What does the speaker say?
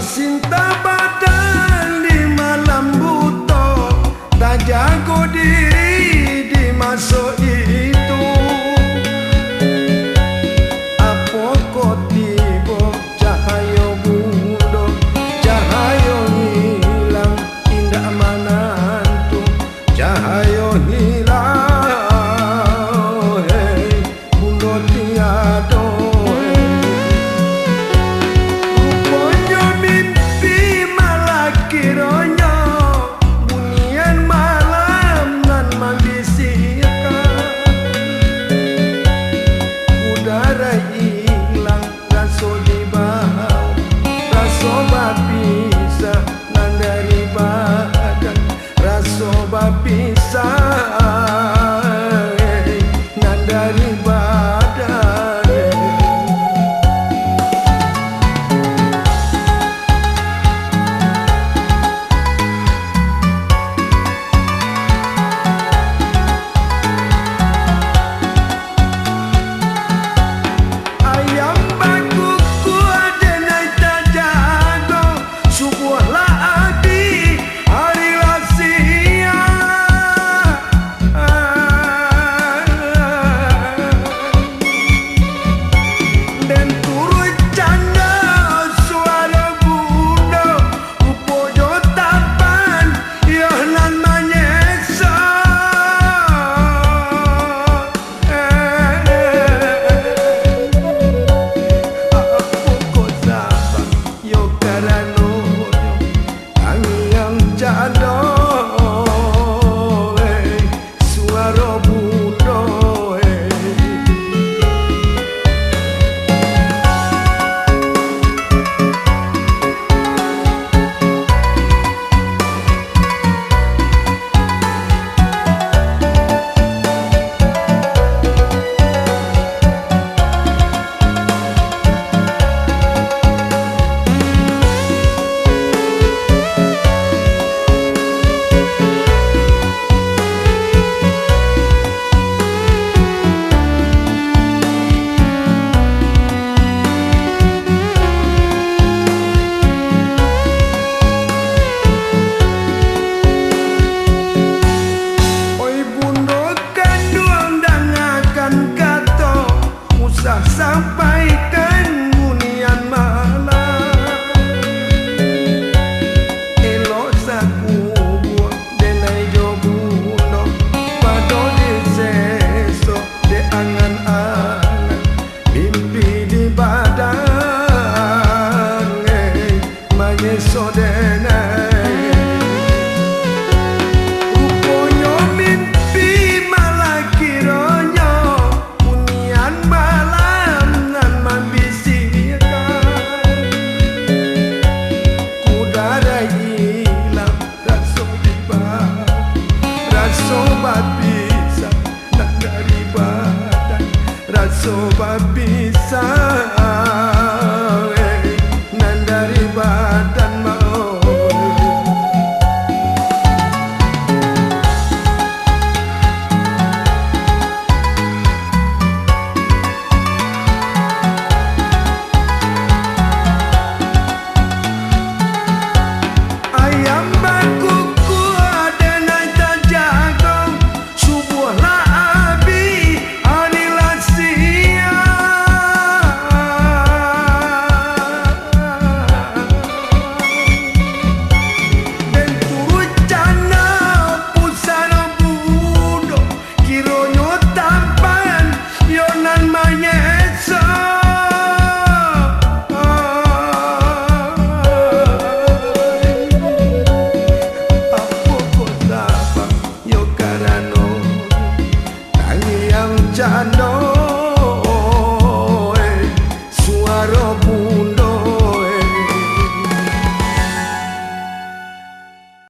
Sinta badan di malam buta, tak jago diri di masa itu. Apa kau tiba cahaya bunda, cahaya hilang indah menantu, cahaya hilang, hey, bunda tiada. Sampaikan bunian malam, elok saku buat denai jo buno, pado di seso de angan-angan, mimpi di badan, manyeso denai. Sobat bisa nan dari badan mau. Ayam bakuku ada naik tak jago, subuhlah abi anilah sia. Dan turut jana pusana budo, kironyo tampan yonan manyesa. Yo karano tangi yang jano.